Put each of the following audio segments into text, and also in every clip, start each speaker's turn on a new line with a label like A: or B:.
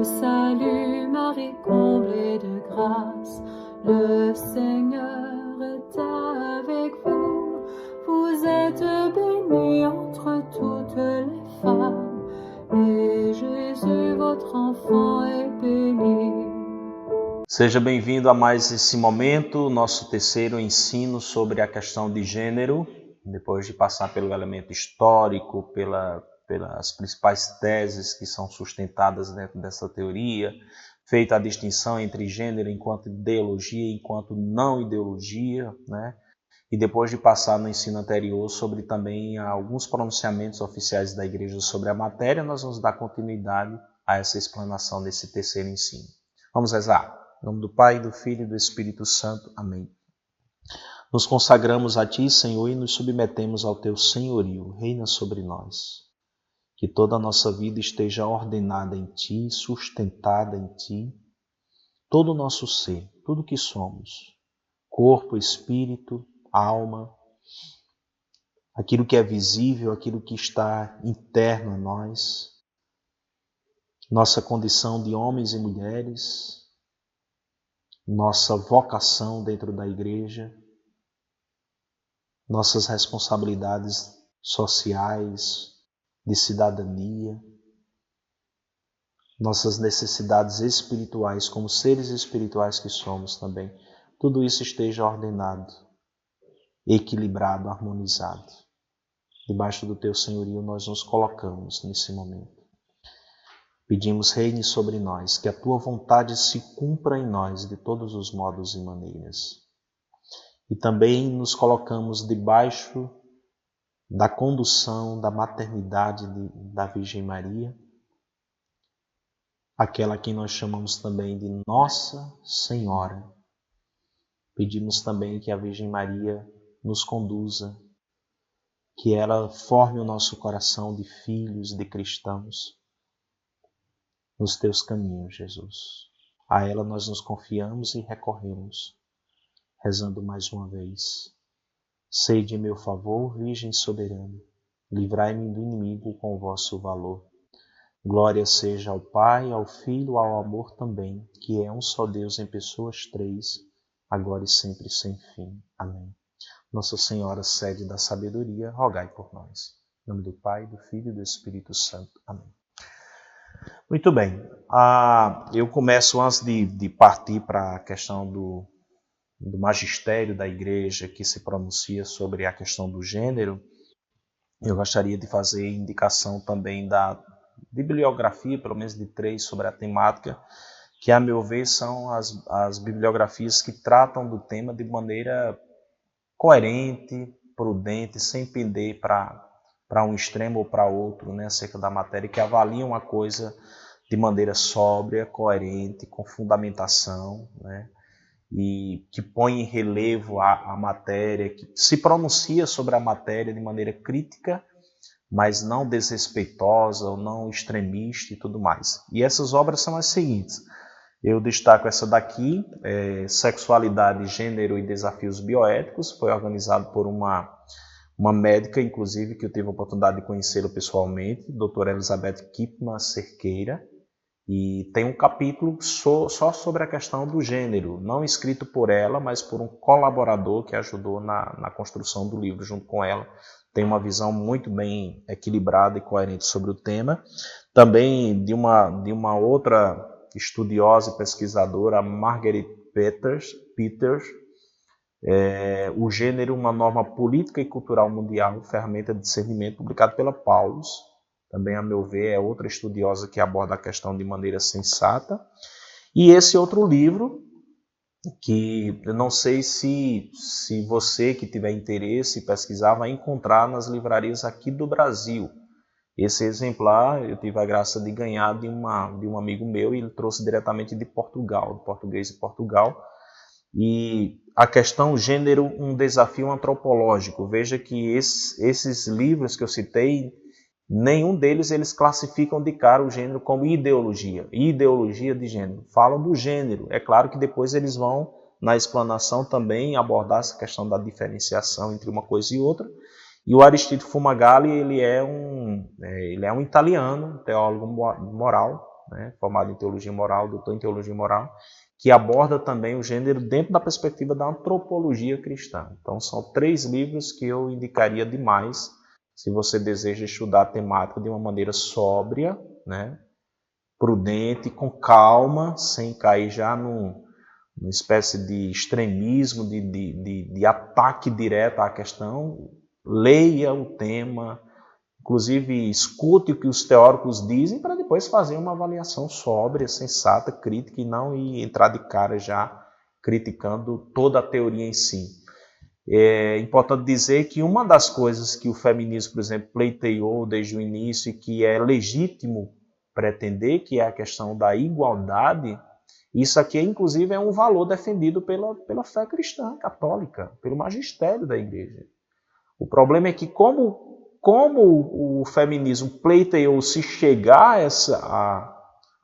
A: salue Marie, comblée de grâce, le Seigneur est avec vous. Vous êtes bénie entre toutes les femmes, et Jésus, votre enfant, est béni.
B: Seja bem-vindo a mais esse momento, nosso terceiro ensino sobre a questão de gênero, depois de passar pelo elemento histórico, pelas principais teses que são sustentadas dentro dessa teoria, feita a distinção entre gênero enquanto ideologia e enquanto não ideologia, né? E depois de passar no ensino anterior sobre também alguns pronunciamentos oficiais da Igreja sobre a matéria, nós vamos dar continuidade a essa explanação desse terceiro ensino. Vamos rezar. Em nome do Pai, do Filho e do Espírito Santo. Amém. Nos consagramos a Ti, Senhor, e nos submetemos ao Teu senhorio. Reina sobre nós. Que toda a nossa vida esteja ordenada em Ti, sustentada em Ti. Todo o nosso ser, tudo o que somos, corpo, espírito, alma, aquilo que é visível, aquilo que está interno a nós, nossa condição de homens e mulheres, nossa vocação dentro da igreja, nossas responsabilidades sociais, de cidadania, nossas necessidades espirituais, como seres espirituais que somos também, tudo isso esteja ordenado, equilibrado, harmonizado. Debaixo do Teu senhorio nós nos colocamos nesse momento. Pedimos, reine sobre nós, que a Tua vontade se cumpra em nós de todos os modos e maneiras. E também nos colocamos debaixo da condução, da maternidade da Virgem Maria, aquela que nós chamamos também de Nossa Senhora. Pedimos também que a Virgem Maria nos conduza, que ela forme o nosso coração de filhos, de cristãos, nos Teus caminhos, Jesus. A ela nós nos confiamos e recorremos, rezando mais uma vez. Sede em meu favor, Virgem soberana, livrai-me do inimigo com o vosso valor. Glória seja ao Pai, ao Filho, ao amor também, que é um só Deus em pessoas três, agora e sempre sem fim. Amém. Nossa Senhora, sede da sabedoria, rogai por nós. Em nome do Pai, do Filho e do Espírito Santo. Amém. Muito bem. Eu começo, antes de partir para a questão do magistério da igreja que se pronuncia sobre a questão do gênero, eu gostaria de fazer indicação também da bibliografia, pelo menos de 3, sobre a temática, que a meu ver são as bibliografias que tratam do tema de maneira coerente, prudente, sem pender para um extremo ou para outro, né, acerca da matéria, que avaliam a coisa de maneira sóbria, coerente, com fundamentação, né, e que põe em relevo a matéria, que se pronuncia sobre a matéria de maneira crítica, mas não desrespeitosa ou não extremista e tudo mais. E essas obras são as seguintes. Eu destaco essa daqui, Sexualidade, Gênero e Desafios Bioéticos, foi organizado por uma médica, inclusive, que eu tive a oportunidade de conhecê-la pessoalmente, doutora Elizabeth Kipman Cerqueira, e tem um capítulo só sobre a questão do gênero, não escrito por ela, mas por um colaborador que ajudou na construção do livro junto com ela. Tem uma visão muito bem equilibrada e coerente sobre o tema. Também de uma outra estudiosa e pesquisadora, Margaret Peters, O Gênero, uma norma política e cultural mundial, ferramenta de discernimento, publicado pela Paulus. Também, a meu ver, é outra estudiosa que aborda a questão de maneira sensata. E esse outro livro, que eu não sei se você que tiver interesse em pesquisar vai encontrar nas livrarias aqui do Brasil. Esse exemplar eu tive a graça de ganhar de um amigo meu, e ele trouxe diretamente de Portugal, do português de Portugal. E a questão gênero, um desafio antropológico. Veja que esses livros que eu citei, nenhum deles eles classificam de cara o gênero como ideologia de gênero. Falam do gênero. É claro que depois eles vão, na explanação, também abordar essa questão da diferenciação entre uma coisa e outra. E o Aristide Fumagalli, ele é um italiano, teólogo moral, né, formado em teologia moral, doutor em teologia moral, que aborda também o gênero dentro da perspectiva da antropologia cristã. Então são 3 livros que eu indicaria demais se você deseja estudar a temática de uma maneira sóbria, né, prudente, com calma, sem cair já numa espécie de extremismo, de ataque direto à questão. Leia o tema, inclusive escute o que os teóricos dizem para depois fazer uma avaliação sóbria, sensata, crítica e não entrar de cara já criticando toda a teoria em si. É importante dizer que uma das coisas que o feminismo, por exemplo, pleiteou desde o início e que é legítimo pretender, que é a questão da igualdade, isso aqui inclusive é um valor defendido pela fé cristã católica, pelo magistério da igreja. O problema é que como o feminismo pleiteou se chegar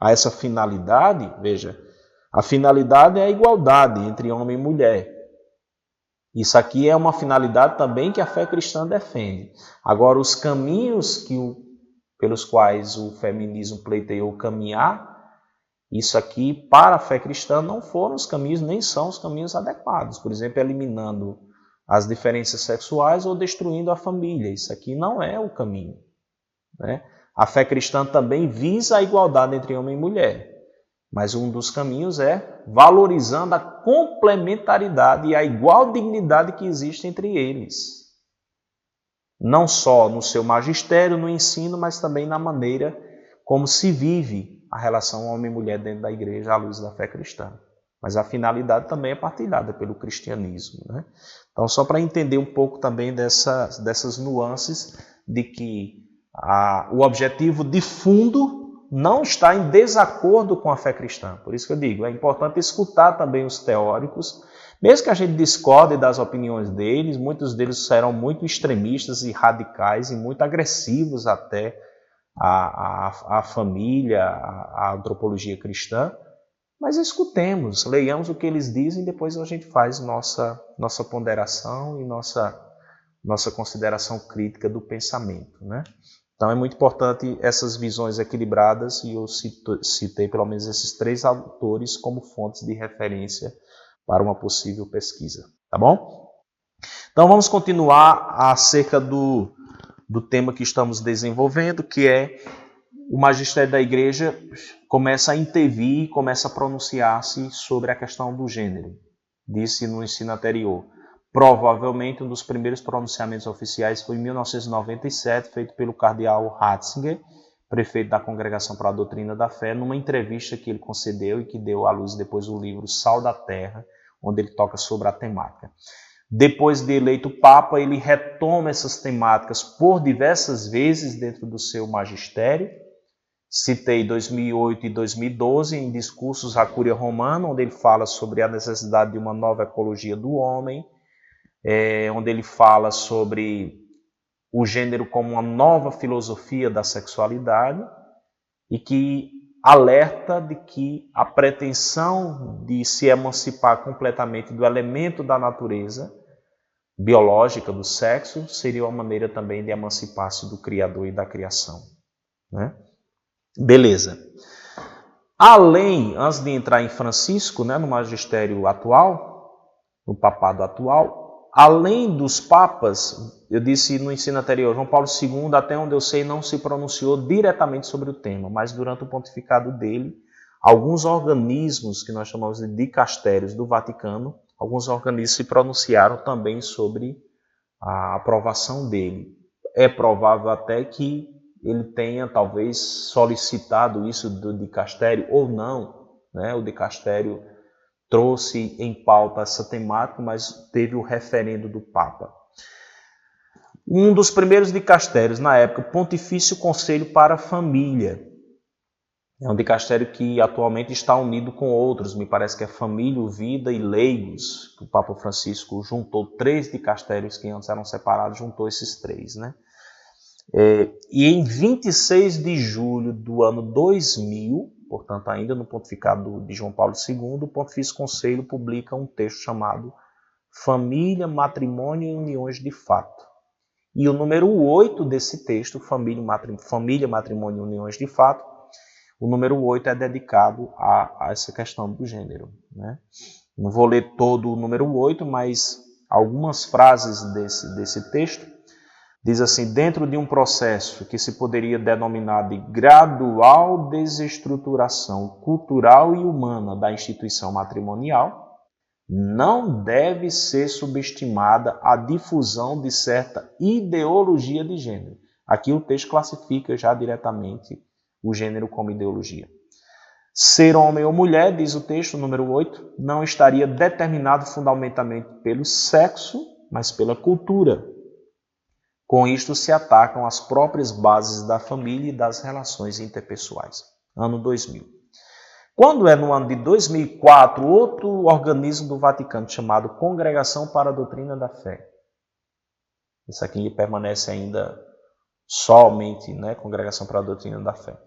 B: a essa finalidade, veja, a finalidade é a igualdade entre homem e mulher. Isso aqui é uma finalidade também que a fé cristã defende. Agora, os caminhos pelos quais o feminismo pleiteou caminhar, isso aqui para a fé cristã não foram os caminhos, nem são os caminhos adequados. Por exemplo, eliminando as diferenças sexuais ou destruindo a família. Isso aqui não é o caminho, né? A fé cristã também visa a igualdade entre homem e mulher, mas um dos caminhos é valorizando a complementaridade e a igual dignidade que existe entre eles. Não só no seu magistério, no ensino, mas também na maneira como se vive a relação homem e mulher dentro da igreja à luz da fé cristã. Mas a finalidade também é partilhada pelo cristianismo, né? Então, só para entender um pouco também dessas nuances de que o objetivo de fundo não está em desacordo com a fé cristã. Por isso que eu digo, é importante escutar também os teóricos, mesmo que a gente discorde das opiniões deles, muitos deles serão muito extremistas e radicais e muito agressivos até à família, à antropologia cristã, mas escutemos, leiamos o que eles dizem e depois a gente faz nossa ponderação e nossa consideração crítica do pensamento, né? Então é muito importante essas visões equilibradas e eu citei pelo menos esses 3 autores como fontes de referência para uma possível pesquisa, tá bom? Então vamos continuar acerca do tema que estamos desenvolvendo, que é o magistério da igreja começa a intervir, começa a pronunciar-se sobre a questão do gênero. Disse no ensino anterior. Provavelmente um dos primeiros pronunciamentos oficiais foi em 1997, feito pelo cardeal Ratzinger, prefeito da Congregação para a Doutrina da Fé, numa entrevista que ele concedeu e que deu à luz depois o livro Sal da Terra, onde ele toca sobre a temática. Depois de eleito Papa, ele retoma essas temáticas por diversas vezes dentro do seu magistério. Citei 2008 e 2012 em discursos à Cúria Romana, onde ele fala sobre a necessidade de uma nova ecologia do homem, onde ele fala sobre o gênero como uma nova filosofia da sexualidade e que alerta de que a pretensão de se emancipar completamente do elemento da natureza biológica do sexo seria uma maneira também de emancipar-se do Criador e da criação, né? Beleza. Além, antes de entrar em Francisco, né, no magistério atual, no papado atual, além dos papas, eu disse no ensino anterior, João Paulo II, até onde eu sei, não se pronunciou diretamente sobre o tema, mas durante o pontificado dele, alguns organismos que nós chamamos de dicastérios do Vaticano, alguns organismos se pronunciaram também sobre a aprovação dele. É provável até que ele tenha talvez solicitado isso do dicastério ou não, né? O dicastério trouxe em pauta essa temática, mas teve o referendo do Papa. Um dos primeiros dicastérios na época, Pontifício Conselho para a Família. É um dicastério que atualmente está unido com outros, me parece que é Família, Vida e Leigos. O Papa Francisco juntou 3 dicastérios que antes eram separados, juntou esses 3, né? E em 26 de julho do ano 2000, portanto ainda no pontificado de João Paulo II, o Pontifício Conselho publica um texto chamado Família, Matrimônio e Uniões de Fato. E o número 8 desse texto, Família, Matrimônio e Uniões de Fato, o número 8 é dedicado a essa questão do gênero, né? Não vou ler todo o número 8, mas algumas frases desse texto. Diz assim: dentro de um processo que se poderia denominar de gradual desestruturação cultural e humana da instituição matrimonial, não deve ser subestimada a difusão de certa ideologia de gênero. Aqui o texto classifica já diretamente o gênero como ideologia. Ser homem ou mulher, diz o texto, número 8, não estaria determinado fundamentalmente pelo sexo, mas pela cultura. Com isto se atacam as próprias bases da família e das relações interpessoais. Ano 2000. Quando é no ano de 2004, outro organismo do Vaticano chamado Congregação para a Doutrina da Fé. Isso aqui permanece ainda somente, né, Congregação para a Doutrina da Fé.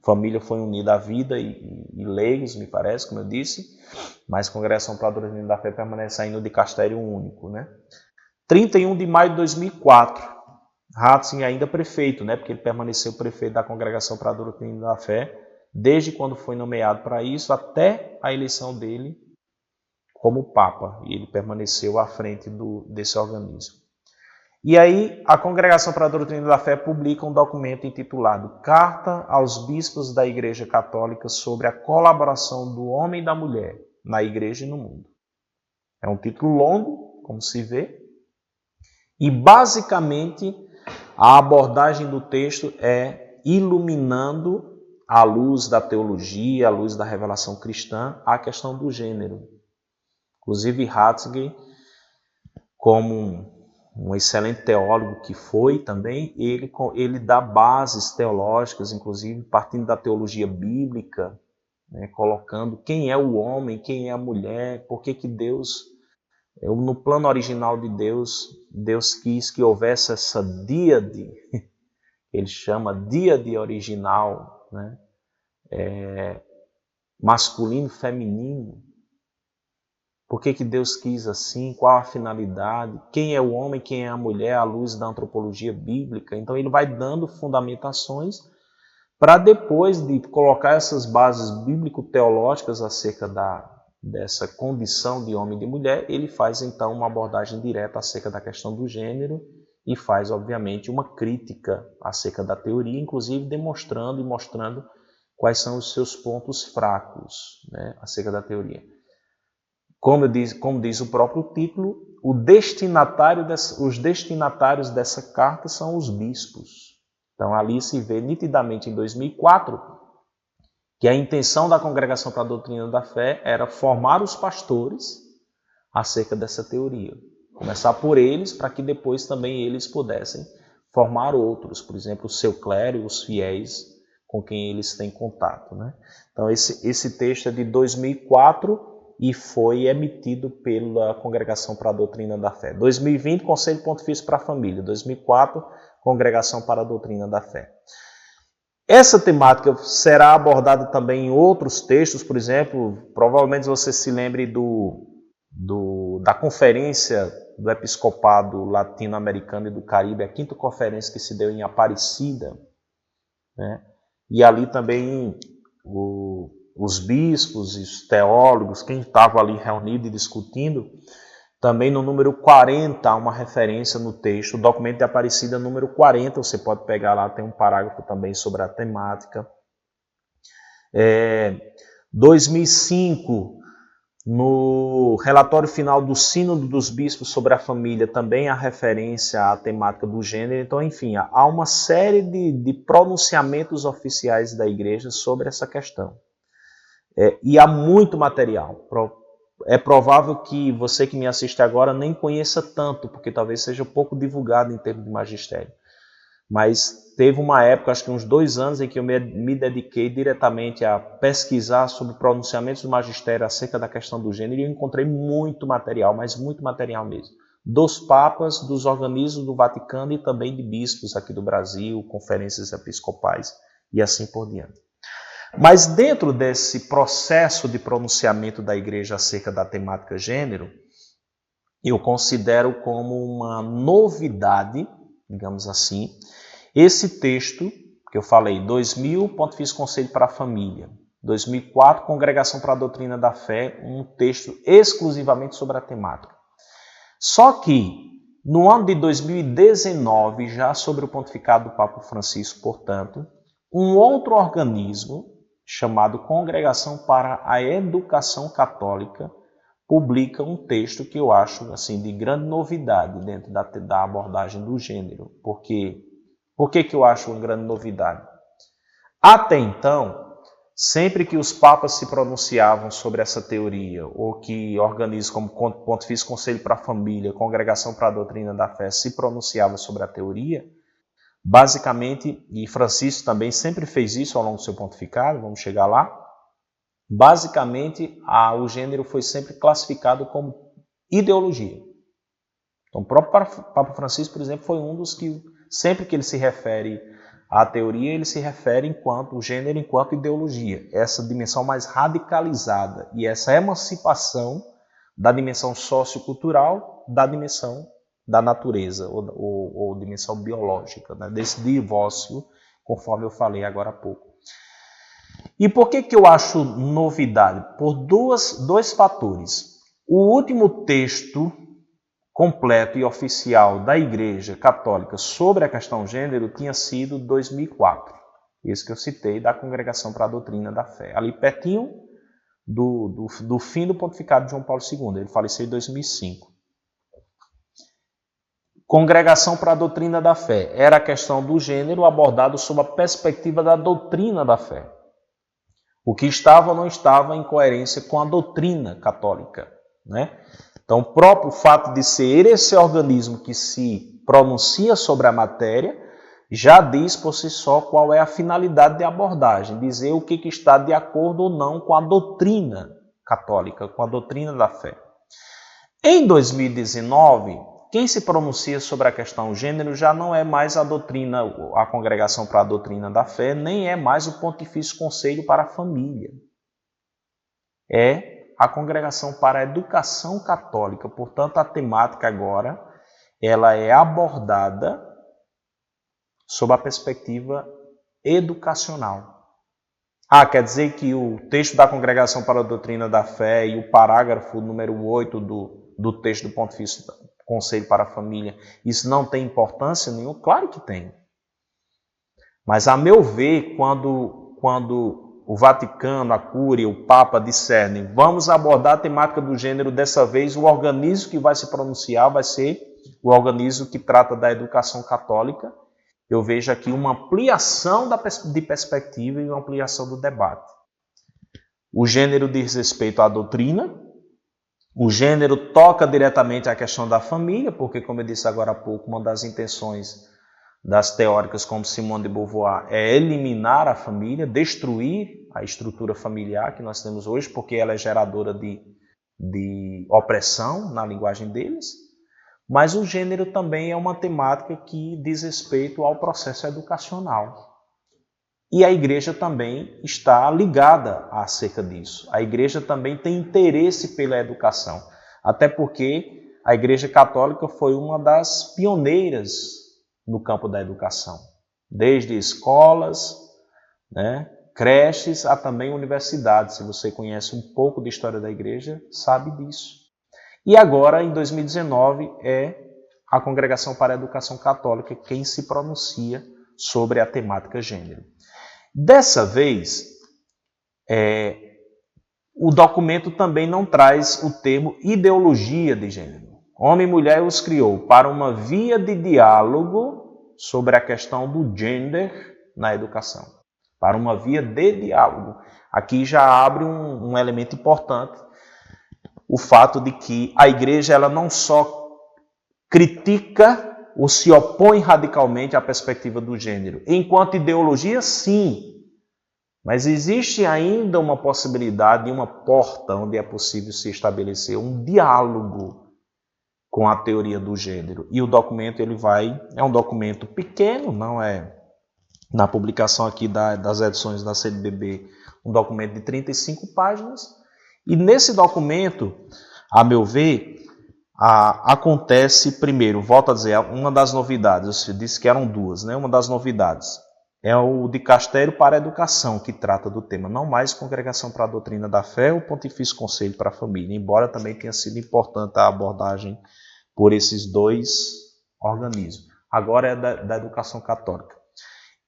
B: Família foi unida à vida e leigos, me parece, como eu disse, mas Congregação para a Doutrina da Fé permanece ainda de castério único, né? 31 de maio de 2004, Ratzinger ainda prefeito, né, porque ele permaneceu prefeito da Congregação para a Doutrina da Fé, desde quando foi nomeado para isso até a eleição dele como Papa, e ele permaneceu à frente desse organismo. E aí a Congregação para a Doutrina da Fé publica um documento intitulado Carta aos Bispos da Igreja Católica sobre a colaboração do homem e da mulher na Igreja e no mundo. É um título longo, como se vê, e basicamente a abordagem do texto é iluminando à luz da teologia, à luz da revelação cristã, a questão do gênero. Inclusive Ratzinger, como um excelente teólogo que foi também, ele dá bases teológicas, inclusive partindo da teologia bíblica, né, colocando quem é o homem, quem é a mulher, por que Deus, no plano original de Deus, Deus quis que houvesse essa díade, ele chama díade original, né, masculino e feminino. Por que Deus quis assim? Qual a finalidade? Quem é o homem, quem é a mulher, à luz da antropologia bíblica? Então ele vai dando fundamentações para depois de colocar essas bases bíblico-teológicas acerca dessa condição de homem e de mulher, ele faz então uma abordagem direta acerca da questão do gênero e faz, obviamente, uma crítica acerca da teoria, inclusive demonstrando e mostrando quais são os seus pontos fracos, né, acerca da teoria. Como diz o próprio título, os destinatários dessa carta são os bispos. Então ali se vê nitidamente em 2004 que a intenção da Congregação para a Doutrina da Fé era formar os pastores acerca dessa teoria. Começar por eles para que depois também eles pudessem formar outros, por exemplo, o seu clero e os fiéis com quem eles têm contato, né? Então esse texto é de 2004 e foi emitido pela Congregação para a Doutrina da Fé. 2020, Conselho Pontifício para a Família. 2004, Congregação para a Doutrina da Fé. Essa temática será abordada também em outros textos, por exemplo, provavelmente você se lembre da conferência do Episcopado Latino-Americano e do Caribe, a 5ª conferência que se deu em Aparecida, né? E ali também os bispos e os teólogos, quem estava ali reunido e discutindo, também no número 40 há uma referência no texto, o documento de Aparecida número 40, você pode pegar lá, tem um parágrafo também sobre a temática. 2005, no relatório final do Sínodo dos Bispos sobre a Família, também há referência à temática do gênero. Então, enfim, há uma série de pronunciamentos oficiais da Igreja sobre essa questão. E há muito material. É provável que você que me assiste agora nem conheça tanto, porque talvez seja pouco divulgado em termos de magistério. Mas teve uma época, acho que uns 2 anos, em que eu me dediquei diretamente a pesquisar sobre pronunciamentos do magistério acerca da questão do gênero, e eu encontrei muito material, mas muito material mesmo. Dos papas, dos organismos do Vaticano e também de bispos aqui do Brasil, conferências episcopais e assim por diante. Mas dentro desse processo de pronunciamento da Igreja acerca da temática gênero, eu considero como uma novidade, digamos assim, esse texto, que que eu falei, 2000, Pontifício Conselho para a Família. 2004, Congregação para a Doutrina da Fé, um texto exclusivamente sobre a temática. Só que, no ano de 2019, já sobre o pontificado do Papa Francisco, portanto, um outro organismo, chamado Congregação para a Educação Católica, publica um texto que eu acho assim, de grande novidade dentro da abordagem do gênero. Por que eu acho uma grande novidade? Até então, sempre que os papas se pronunciavam sobre essa teoria, ou que organismos como Pontifício Conselho para a Família, Congregação para a Doutrina da Fé se pronunciavam sobre a teoria, basicamente, e Francisco também sempre fez isso ao longo do seu pontificado, vamos chegar lá, basicamente o gênero foi sempre classificado como ideologia. Então o próprio Papa Francisco, por exemplo, foi um dos que, sempre que ele se refere à teoria, ele se refere o gênero enquanto ideologia, essa dimensão mais radicalizada e essa emancipação da dimensão sociocultural da dimensão da natureza ou dimensão biológica, né? Desse divórcio, conforme eu falei agora há pouco. E por que eu acho novidade? Por dois fatores. O último texto completo e oficial da Igreja Católica sobre a questão gênero tinha sido 2004. Esse que eu citei, da Congregação para a Doutrina da Fé. Ali pertinho do fim do pontificado de João Paulo II. Ele faleceu em 2005. Congregação para a Doutrina da Fé. Era a questão do gênero abordado sob a perspectiva da doutrina da fé. O que estava ou não estava em coerência com a doutrina católica, né? Então, o próprio fato de ser esse organismo que se pronuncia sobre a matéria já diz por si só qual é a finalidade de abordagem, dizer o que está de acordo ou não com a doutrina católica, com a doutrina da fé. Em 2019, quem se pronuncia sobre a questão gênero já não é mais a Congregação para a Doutrina da Fé, nem é mais o Pontifício Conselho para a Família. É a Congregação para a Educação Católica. Portanto, a temática agora ela é abordada sob a perspectiva educacional. Quer dizer que o texto da Congregação para a Doutrina da Fé e o parágrafo número 8 do texto do Pontifício Conselho para a Família, isso não tem importância nenhuma? Claro que tem. Mas, a meu ver, quando o Vaticano, a Cúria, o Papa discernem, vamos abordar a temática do gênero dessa vez, o organismo que vai se pronunciar vai ser o organismo que trata da educação católica. Eu vejo aqui uma ampliação de perspectiva e uma ampliação do debate. O gênero diz respeito à doutrina, o gênero toca diretamente a questão da família, porque, como eu disse agora há pouco, uma das intenções das teóricas como Simone de Beauvoir é eliminar a família, destruir a estrutura familiar que nós temos hoje, porque ela é geradora de opressão na linguagem deles. Mas o gênero também é uma temática que diz respeito ao processo educacional. E a igreja também está ligada acerca disso. A igreja também tem interesse pela educação. Até porque a Igreja Católica foi uma das pioneiras no campo da educação. Desde escolas, né, creches, a também universidades. Se você conhece um pouco da história da igreja, sabe disso. E agora, em 2019, é a Congregação para a Educação Católica quem se pronuncia sobre a temática gênero. Dessa vez, o documento também não traz o termo ideologia de gênero. Homem e mulher os criou para uma via de diálogo sobre a questão do gender na educação. Para uma via de diálogo. Aqui já abre um elemento importante, o fato de que a igreja ela não só critica ou se opõe radicalmente à perspectiva do gênero. Enquanto ideologia, sim. Mas existe ainda uma possibilidade, uma porta onde é possível se estabelecer um diálogo com a teoria do gênero. E o documento é um documento pequeno, não é na publicação aqui das edições da CNBB, um documento de 35 páginas. E nesse documento, a meu ver, acontece primeiro, volto a dizer, uma das novidades, eu disse que eram duas, né? Uma das novidades é o Dicastério para a Educação que trata do tema, não mais Congregação para a Doutrina da Fé ou Pontifício Conselho para a Família, embora também tenha sido importante a abordagem por esses dois organismos. Agora é da educação católica.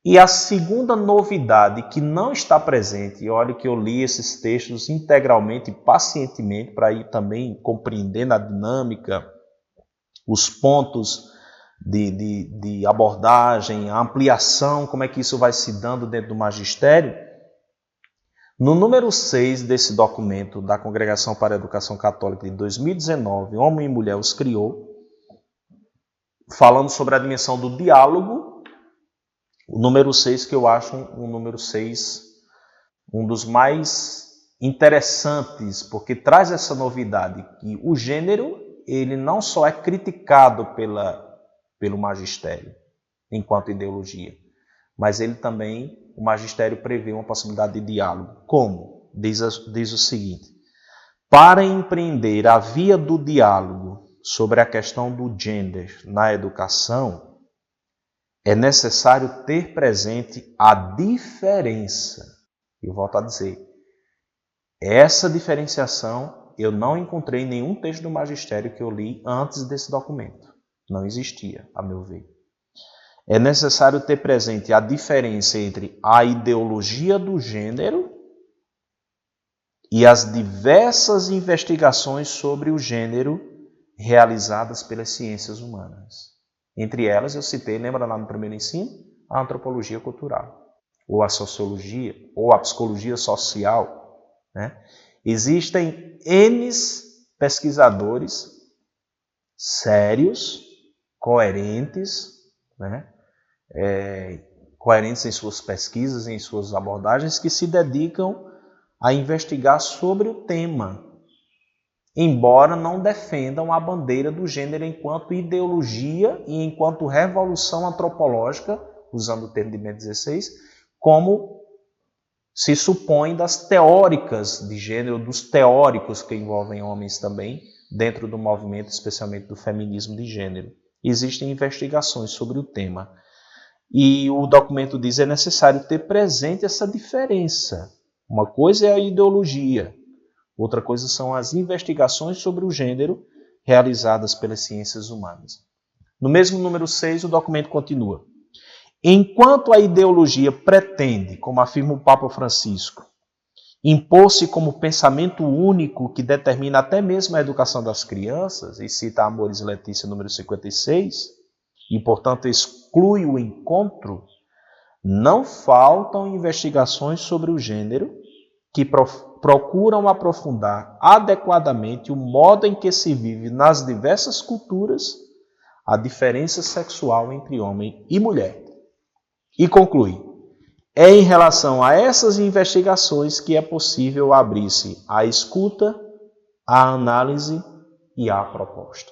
B: E a segunda novidade que não está presente, e olha que eu li esses textos integralmente e pacientemente para ir também compreendendo a dinâmica, os pontos de abordagem, a ampliação, como é que isso vai se dando dentro do magistério. No número 6 desse documento da Congregação para a Educação Católica de 2019, Homem e Mulher os criou, falando sobre a dimensão do diálogo, o número 6 que eu acho um dos mais interessantes, porque traz essa novidade, que o gênero ele não só é criticado pelo magistério enquanto ideologia, mas ele também, o magistério prevê uma possibilidade de diálogo. Como? Diz o seguinte: para empreender a via do diálogo sobre a questão do gênero na educação, é necessário ter presente a diferença. Eu volto a dizer, essa diferenciação eu não encontrei em nenhum texto do magistério que eu li antes desse documento. Não existia, a meu ver. É necessário ter presente a diferença entre a ideologia do gênero e as diversas investigações sobre o gênero realizadas pelas ciências humanas. Entre elas, eu citei, lembra lá no primeiro ensino, a antropologia cultural, ou a sociologia, ou a psicologia social, né? Existem N pesquisadores sérios, coerentes, né? Coerentes em suas pesquisas, em suas abordagens, que se dedicam a investigar sobre o tema, embora não defendam a bandeira do gênero enquanto ideologia e enquanto revolução antropológica, usando o termo de Bento XVI, como se supõe das teóricas de gênero, dos teóricos que envolvem homens também, dentro do movimento, especialmente do feminismo de gênero. Existem investigações sobre o tema. E o documento diz que é necessário ter presente essa diferença. Uma coisa é a ideologia, outra coisa são as investigações sobre o gênero realizadas pelas ciências humanas. No mesmo número 6, o documento continua. Enquanto a ideologia pretende, como afirma o Papa Francisco, impor-se como pensamento único que determina até mesmo a educação das crianças, e cita Amoris Laetitia número 56, e portanto exclui o encontro, não faltam investigações sobre o gênero que procuram aprofundar adequadamente o modo em que se vive nas diversas culturas a diferença sexual entre homem e mulher. E conclui, é em relação a essas investigações que é possível abrir-se a escuta, a análise e a proposta.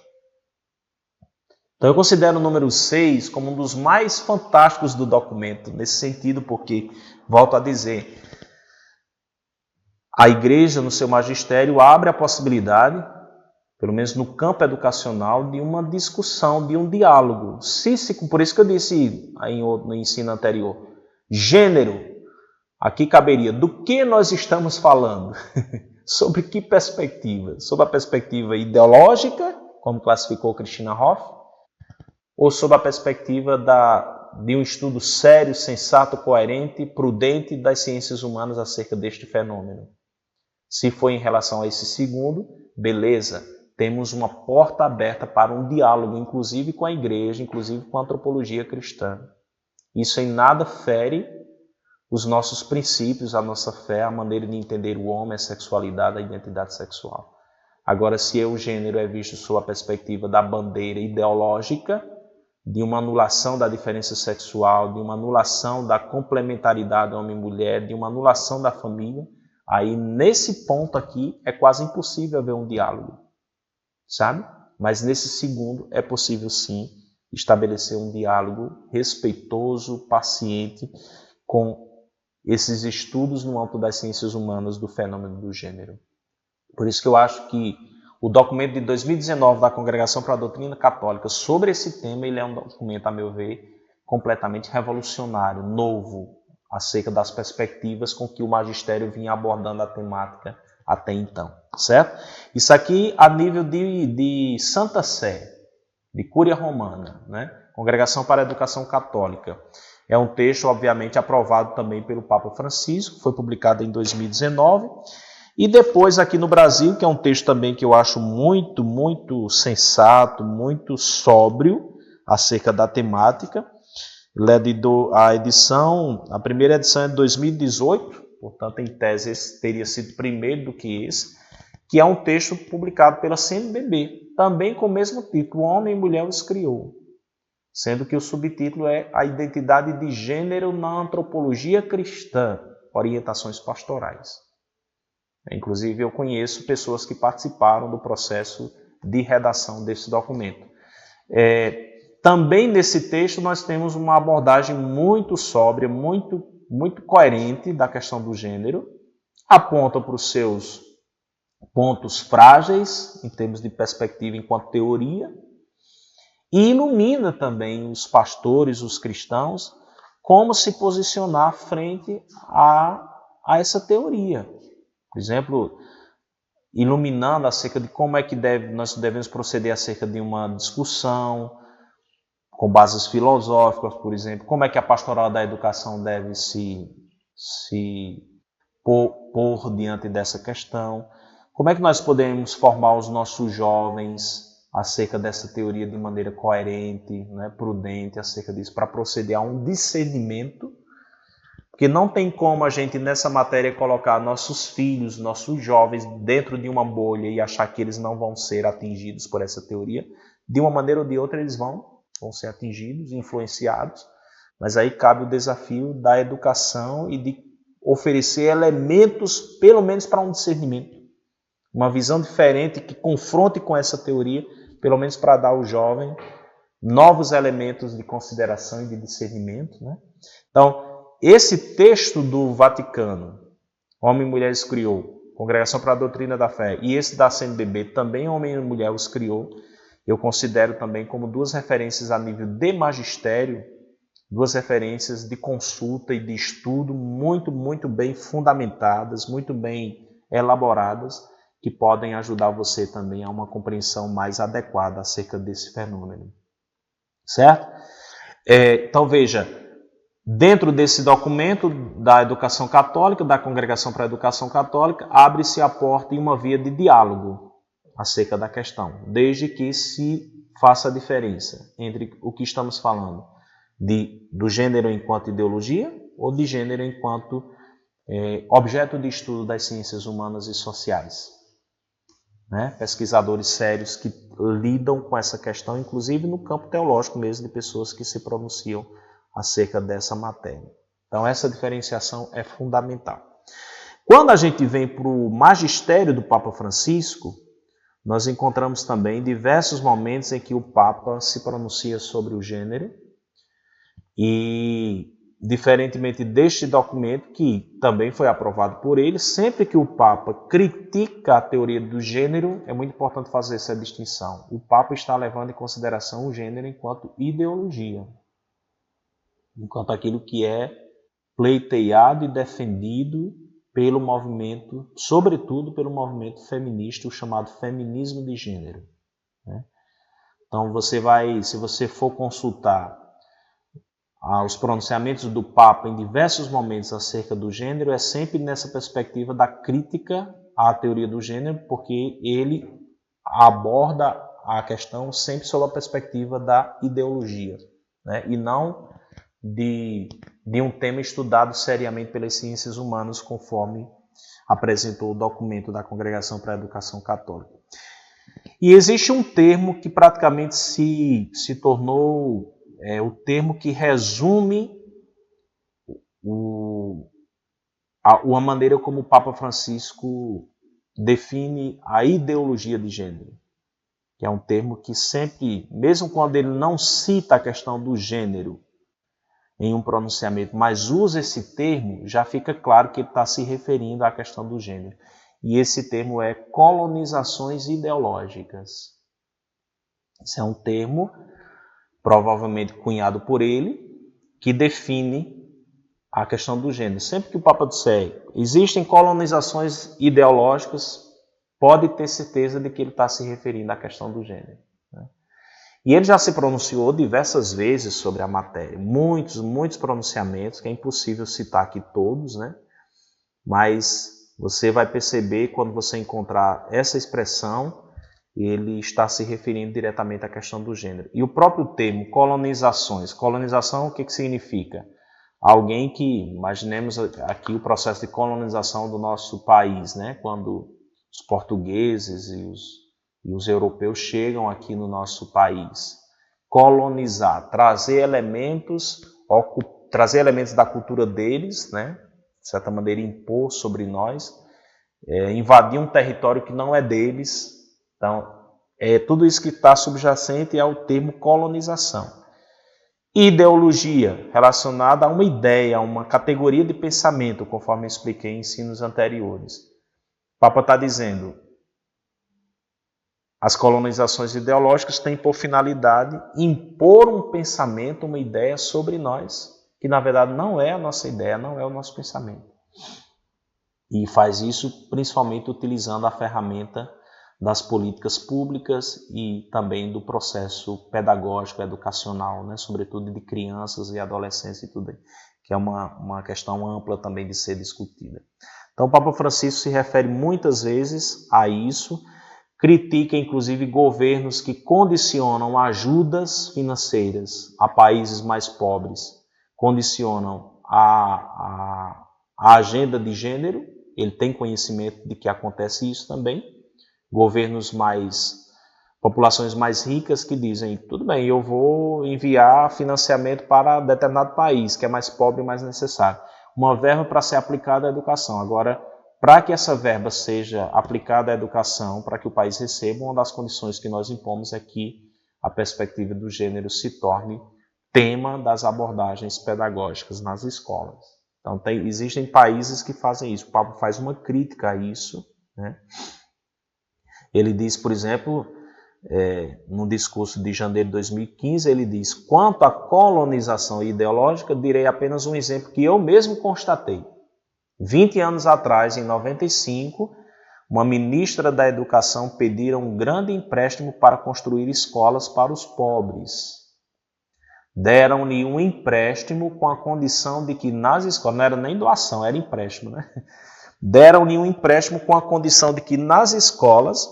B: Então eu considero o número 6 como um dos mais fantásticos do documento, nesse sentido, porque, volto a dizer, a igreja, no seu magistério, abre a possibilidade, pelo menos no campo educacional, de uma discussão, de um diálogo. Por isso que eu disse no ensino anterior, gênero, aqui caberia, do que nós estamos falando? Sobre que perspectiva? Sobre a perspectiva ideológica, como classificou Christina Hoff, ou sob a perspectiva de um estudo sério, sensato, coerente, prudente das ciências humanas acerca deste fenômeno? Se for em relação a esse segundo, beleza, temos uma porta aberta para um diálogo, inclusive com a igreja, inclusive com a antropologia cristã. Isso em nada fere os nossos princípios, a nossa fé, a maneira de entender o homem, a sexualidade, a identidade sexual. Agora, se o gênero é visto sob a perspectiva da bandeira ideológica, de uma anulação da diferença sexual, de uma anulação da complementaridade homem e mulher, de uma anulação da família, aí nesse ponto aqui é quase impossível haver um diálogo, sabe? Mas nesse segundo é possível sim estabelecer um diálogo respeitoso, paciente, com esses estudos no âmbito das ciências humanas do fenômeno do gênero. Por isso que eu acho que o documento de 2019 da Congregação para a Doutrina Católica sobre esse tema, ele é um documento, a meu ver, completamente revolucionário, novo, acerca das perspectivas com que o magistério vinha abordando a temática até então, certo? Isso aqui a nível de Santa Sé, de Cúria Romana, né? Congregação para a Educação Católica. É um texto, obviamente, aprovado também pelo Papa Francisco, foi publicado em 2019. E depois aqui no Brasil, que é um texto também que eu acho muito, muito sensato, muito sóbrio acerca da temática. A primeira edição é de 2018, portanto, em tese, esse teria sido primeiro do que esse, que é um texto publicado pela CNBB, também com o mesmo título, Homem e Mulher os Criou, sendo que o subtítulo é A Identidade de Gênero na Antropologia Cristã, Orientações Pastorais. Inclusive, eu conheço pessoas que participaram do processo de redação desse documento. Também nesse texto nós temos uma abordagem muito sóbria, muito coerente da questão do gênero, aponta para os seus pontos frágeis, em termos de perspectiva enquanto teoria, e ilumina também os pastores, os cristãos, como se posicionar frente a essa teoria. Por exemplo, iluminando acerca de como é que nós devemos proceder acerca de uma discussão, com bases filosóficas, por exemplo, como é que a pastoral da educação deve se pôr diante dessa questão, como é que nós podemos formar os nossos jovens acerca dessa teoria de maneira coerente, né, prudente, acerca disso, para proceder a um discernimento, porque não tem como a gente nessa matéria colocar nossos filhos, nossos jovens dentro de uma bolha e achar que eles não vão ser atingidos por essa teoria. De uma maneira ou de outra eles vão ser atingidos, influenciados, mas aí cabe o desafio da educação e de oferecer elementos, pelo menos para um discernimento, uma visão diferente que confronte com essa teoria, pelo menos para dar ao jovem novos elementos de consideração e de discernimento, né? Então, esse texto do Vaticano, Homem e Mulher os Criou, Congregação para a Doutrina da Fé, e esse da CNBB, também Homem e Mulher os Criou, eu considero também como duas referências a nível de magistério, duas referências de consulta e de estudo muito, muito bem fundamentadas, muito bem elaboradas, que podem ajudar você também a uma compreensão mais adequada acerca desse fenômeno. Certo? Então veja, dentro desse documento da Educação Católica, da Congregação para a Educação Católica, abre-se a porta em uma via de diálogo acerca da questão, desde que se faça a diferença entre o que estamos falando do gênero enquanto ideologia ou de gênero enquanto objeto de estudo das ciências humanas e sociais. Né? Pesquisadores sérios que lidam com essa questão, inclusive no campo teológico mesmo, de pessoas que se pronunciam acerca dessa matéria. Então essa diferenciação é fundamental. Quando a gente vem para o magistério do Papa Francisco, nós encontramos também diversos momentos em que o Papa se pronuncia sobre o gênero e, diferentemente deste documento, que também foi aprovado por ele, sempre que o Papa critica a teoria do gênero, é muito importante fazer essa distinção. O Papa está levando em consideração o gênero enquanto ideologia, enquanto aquilo que é pleiteado e defendido pelo movimento, sobretudo pelo movimento feminista, o chamado feminismo de gênero. Né? Então se você for consultar os pronunciamentos do Papa em diversos momentos acerca do gênero, é sempre nessa perspectiva da crítica à teoria do gênero, porque ele aborda a questão sempre sob a perspectiva da ideologia, né? E não de um tema estudado seriamente pelas ciências humanas, conforme apresentou o documento da Congregação para a Educação Católica. E existe um termo que praticamente se tornou o termo que resume a maneira como o Papa Francisco define a ideologia de gênero, que é um termo que sempre, mesmo quando ele não cita a questão do gênero em um pronunciamento, mas usa esse termo, já fica claro que ele está se referindo à questão do gênero. E esse termo é colonizações ideológicas. Esse é um termo provavelmente cunhado por ele, que define a questão do gênero. Sempre que o Papa disser existem colonizações ideológicas, pode ter certeza de que ele está se referindo à questão do gênero. E ele já se pronunciou diversas vezes sobre a matéria. Muitos pronunciamentos, que é impossível citar aqui todos, né? Mas você vai perceber quando você encontrar essa expressão, ele está se referindo diretamente à questão do gênero. E o próprio termo colonizações. Colonização, o que significa? Alguém que, imaginemos aqui o processo de colonização do nosso país, né? Quando os portugueses e os europeus chegam aqui no nosso país. Colonizar, trazer elementos da cultura deles, né? De certa maneira impor sobre nós, invadir um território que não é deles. Então, tudo isso que está subjacente ao termo colonização. Ideologia, relacionada a uma ideia, a uma categoria de pensamento, conforme eu expliquei em ensinos anteriores. O Papa está dizendo, as colonizações ideológicas têm por finalidade impor um pensamento, uma ideia sobre nós, que na verdade não é a nossa ideia, não é o nosso pensamento. E faz isso principalmente utilizando a ferramenta das políticas públicas e também do processo pedagógico, educacional, né? Sobretudo de crianças e adolescentes e tudo aí, que é uma questão ampla também de ser discutida. Então o Papa Francisco se refere muitas vezes a isso, critica inclusive governos que condicionam ajudas financeiras a países mais pobres, condicionam a agenda de gênero. Ele tem conhecimento de que acontece isso também. Populações mais ricas que dizem, tudo bem, eu vou enviar financiamento para determinado país, que é mais pobre e mais necessário. Uma verba para ser aplicada à educação. Agora, para que essa verba seja aplicada à educação, para que o país receba, uma das condições que nós impomos é que a perspectiva do gênero se torne tema das abordagens pedagógicas nas escolas. Então, existem países que fazem isso. O Papa faz uma crítica a isso, né? Ele diz, por exemplo, no discurso de janeiro de 2015, ele diz, quanto à colonização ideológica, direi apenas um exemplo que eu mesmo constatei. 20 anos atrás, em 95, uma ministra da Educação pedira um grande empréstimo para construir escolas para os pobres. Deram-lhe um empréstimo com a condição de que nas escolas, não era nem doação, era empréstimo, né? Deram-lhe um empréstimo com a condição de que nas escolas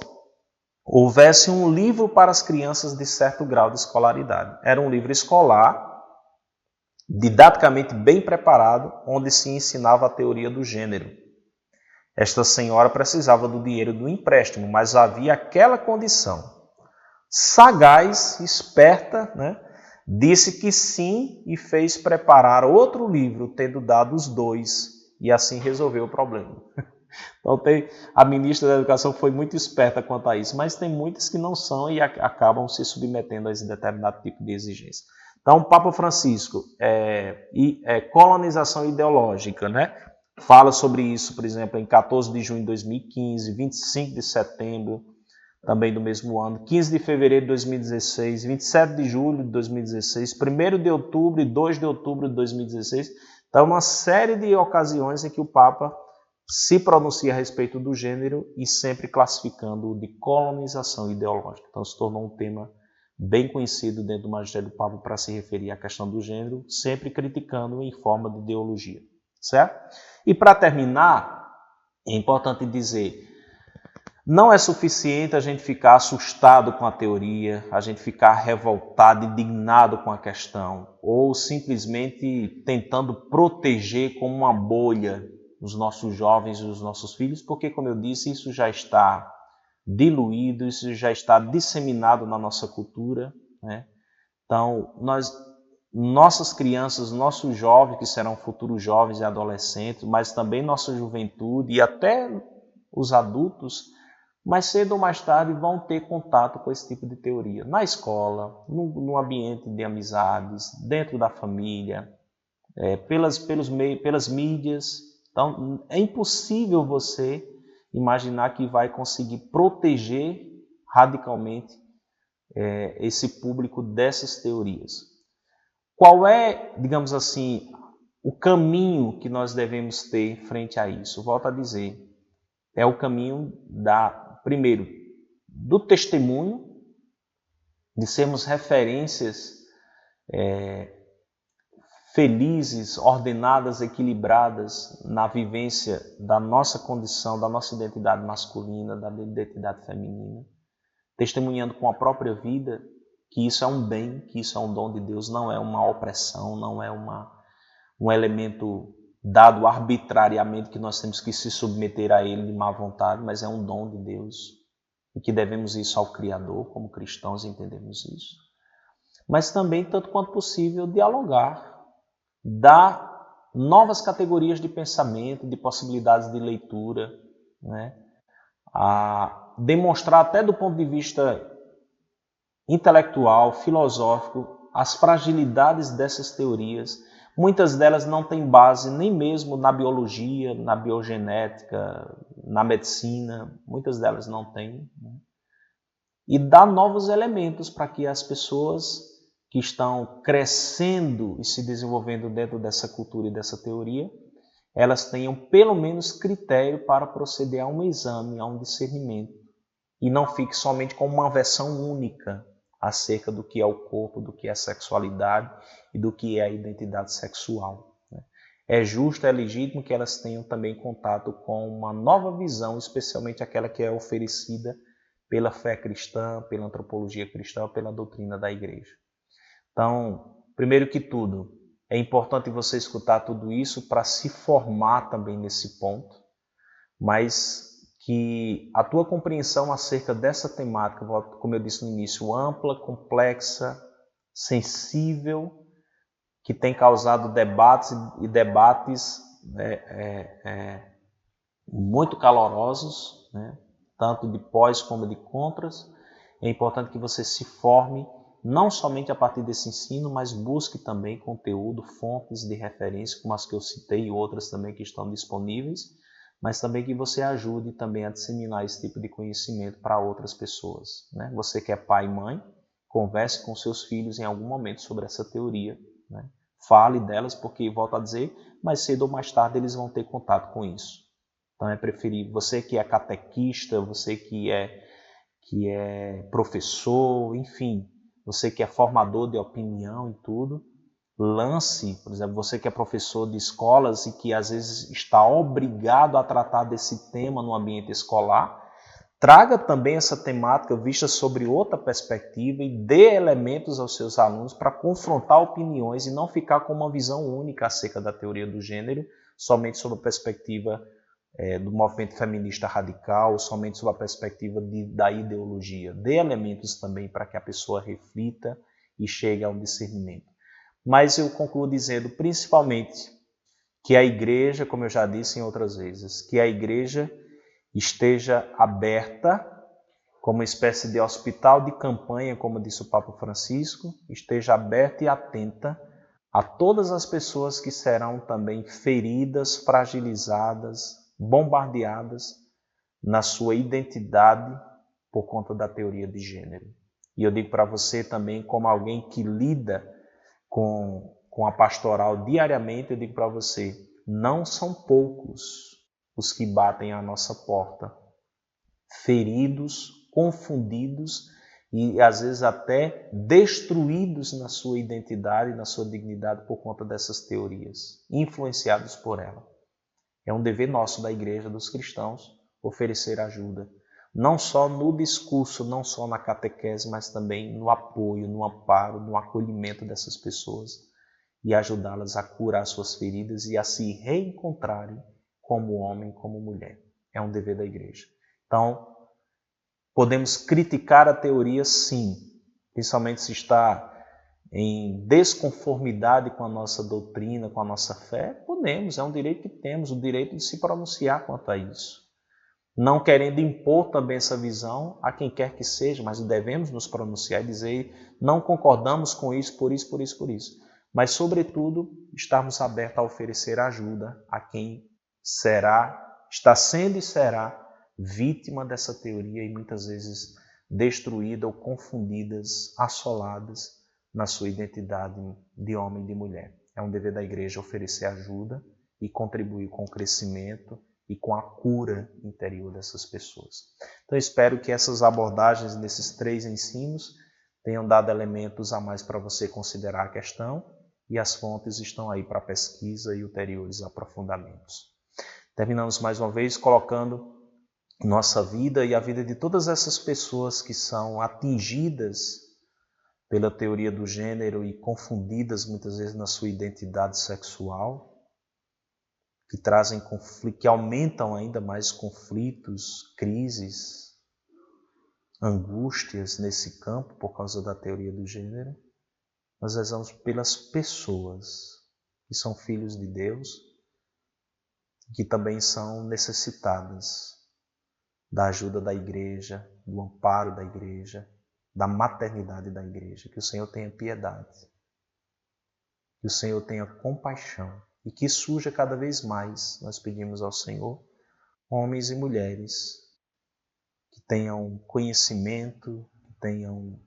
B: houvesse um livro para as crianças de certo grau de escolaridade. Era um livro escolar, didaticamente bem preparado, onde se ensinava a teoria do gênero. Esta senhora precisava do dinheiro do empréstimo, mas havia aquela condição. Sagaz, esperta, né? Disse que sim e fez preparar outro livro, tendo dado os dois, e assim resolveu o problema. Então a ministra da Educação foi muito esperta quanto a isso, mas tem muitas que não são e acabam se submetendo a esse determinado tipo de exigência. Então, o Papa Francisco, colonização ideológica, né? Fala sobre isso, por exemplo, em 14 de junho de 2015, 25 de setembro também do mesmo ano, 15 de fevereiro de 2016, 27 de julho de 2016, 1º de outubro e 2 de outubro de 2016. Então, uma série de ocasiões em que o Papa se pronuncia a respeito do gênero e sempre classificando-o de colonização ideológica. Então, se tornou um tema bem conhecido dentro do Magistério do Papa para se referir à questão do gênero, sempre criticando em forma de ideologia, certo? E para terminar, é importante dizer, não é suficiente a gente ficar assustado com a teoria, a gente ficar revoltado, indignado com a questão, ou simplesmente tentando proteger como uma bolha os nossos jovens e os nossos filhos, porque, como eu disse, isso já está diluído, isso já está disseminado na nossa cultura, né? Então, nossas crianças, nossos jovens, que serão futuros jovens e adolescentes, mas também nossa juventude e até os adultos, mais cedo ou mais tarde vão ter contato com esse tipo de teoria. Na escola, no ambiente de amizades, dentro da família, pelas mídias. Então, é impossível você imaginar que vai conseguir proteger radicalmente esse público dessas teorias. Qual é, digamos assim, o caminho que nós devemos ter frente a isso? Volto a dizer, é o caminho primeiro, do testemunho, de sermos referências felizes, ordenadas, equilibradas na vivência da nossa condição, da nossa identidade masculina, da identidade feminina, testemunhando com a própria vida que isso é um bem, que isso é um dom de Deus, não é uma opressão, não é um elemento dado arbitrariamente que nós temos que se submeter a ele de má vontade, mas é um dom de Deus e que devemos isso ao Criador, como cristãos entendemos isso. Mas também, tanto quanto possível, dialogar, dar novas categorias de pensamento, de possibilidades de leitura, né? Demonstrar até do ponto de vista intelectual, filosófico, as fragilidades dessas teorias. Muitas delas não têm base nem mesmo na biologia, na biogenética, na medicina, muitas delas não têm. Né? E dar novos elementos para que as pessoas que estão crescendo e se desenvolvendo dentro dessa cultura e dessa teoria, elas tenham pelo menos critério para proceder a um exame, a um discernimento, e não fique somente com uma versão única acerca do que é o corpo, do que é a sexualidade e do que é a identidade sexual. É justo, é legítimo que elas tenham também contato com uma nova visão, especialmente aquela que é oferecida pela fé cristã, pela antropologia cristã, pela doutrina da igreja. Então, primeiro que tudo, é importante você escutar tudo isso para se formar também nesse ponto, mas que a tua compreensão acerca dessa temática, como eu disse no início, ampla, complexa, sensível, que tem causado debates muito calorosos, né? Tanto de pós como de contras. É importante que você se forme não somente a partir desse ensino, mas busque também conteúdo, fontes de referência, como as que eu citei e outras também que estão disponíveis, mas também que você ajude também a disseminar esse tipo de conhecimento para outras pessoas. Né? Você que é pai e mãe, converse com seus filhos em algum momento sobre essa teoria. Né? Fale delas, porque, volto a dizer, mais cedo ou mais tarde eles vão ter contato com isso. Então é preferível, você que é catequista, você que é professor, enfim, você que é formador de opinião e tudo, lance, por exemplo, você que é professor de escolas e que às vezes está obrigado a tratar desse tema no ambiente escolar, traga também essa temática vista sobre outra perspectiva e dê elementos aos seus alunos para confrontar opiniões e não ficar com uma visão única acerca da teoria do gênero, somente sob a perspectiva do movimento feminista radical, somente sob a perspectiva da ideologia. Dê elementos também para que a pessoa reflita e chegue a um discernimento. Mas eu concluo dizendo, principalmente, que a igreja, como eu já disse em outras vezes, que a igreja esteja aberta, como uma espécie de hospital de campanha, como disse o Papa Francisco, esteja aberta e atenta a todas as pessoas que serão também feridas, fragilizadas, bombardeadas na sua identidade por conta da teoria de gênero. E eu digo para você também, como alguém que lida com a pastoral diariamente, eu digo para você, não são poucos os que batem à nossa porta, feridos, confundidos e às vezes até destruídos na sua identidade, na sua dignidade por conta dessas teorias, influenciados por ela. É um dever nosso da igreja, dos cristãos, oferecer ajuda. Não só no discurso, não só na catequese, mas também no apoio, no amparo, no acolhimento dessas pessoas e ajudá-las a curar suas feridas e a se reencontrarem como homem, como mulher. É um dever da igreja. Então, podemos criticar a teoria, sim, principalmente se está em desconformidade com a nossa doutrina, com a nossa fé, podemos, é um direito que temos, o direito de se pronunciar quanto a isso. Não querendo impor também essa visão a quem quer que seja, mas devemos nos pronunciar e dizer, não concordamos com isso, por isso, por isso, por isso. Mas, sobretudo, estarmos abertos a oferecer ajuda a quem está sendo e será vítima dessa teoria e muitas vezes destruída ou confundidas, assoladas na sua identidade de homem e de mulher. É um dever da igreja oferecer ajuda e contribuir com o crescimento e com a cura interior dessas pessoas. Então, espero que essas abordagens desses 3 ensinos tenham dado elementos a mais para você considerar a questão, e as fontes estão aí para pesquisa e ulteriores aprofundamentos. Terminamos mais uma vez colocando nossa vida e a vida de todas essas pessoas que são atingidas pela teoria do gênero e confundidas muitas vezes na sua identidade sexual, que trazem conflitos, que aumentam ainda mais conflitos, crises, angústias nesse campo por causa da teoria do gênero. Nós rezamos pelas pessoas que são filhos de Deus, que também são necessitadas da ajuda da igreja, do amparo da igreja, da maternidade da igreja. Que o Senhor tenha piedade, que o Senhor tenha compaixão e que surja cada vez mais, nós pedimos ao Senhor, homens e mulheres que tenham conhecimento, que tenham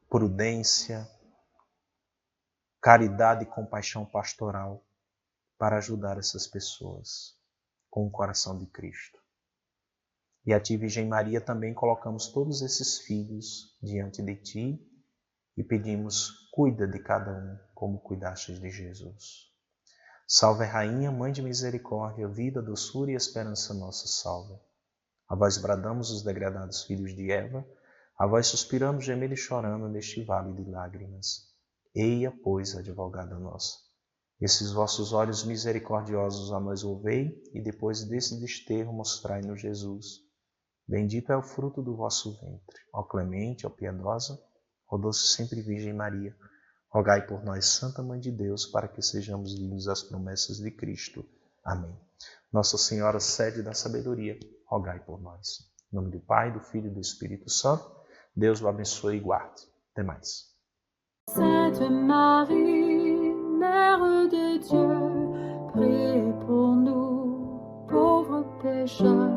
B: prudência, caridade e compaixão pastoral para ajudar essas pessoas com o coração de Cristo. E a Ti, Virgem Maria, também colocamos todos esses filhos diante de Ti e pedimos, cuida de cada um como cuidastes de Jesus. Salve, Rainha, Mãe de Misericórdia, vida, doçura e esperança nossa, salve. A vós bradamos os degradados filhos de Eva, a vós suspiramos, gemendo e chorando neste vale de lágrimas. Eia, pois, advogada nossa, esses vossos olhos misericordiosos a nós volvei, e depois desse desterro mostrai-nos Jesus. Bendito é o fruto do vosso ventre. Ó clemente, ó piedosa, ó doce sempre Virgem Maria, rogai por nós, Santa Mãe de Deus, para que sejamos dignos das promessas de Cristo. Amém. Nossa Senhora, sede da sabedoria, rogai por nós. Em nome do Pai, do Filho e do Espírito Santo, Deus o abençoe e guarde. Até mais.
A: Sainte Marie, Mère de Dieu, priez pour nous, pauvres pécheurs,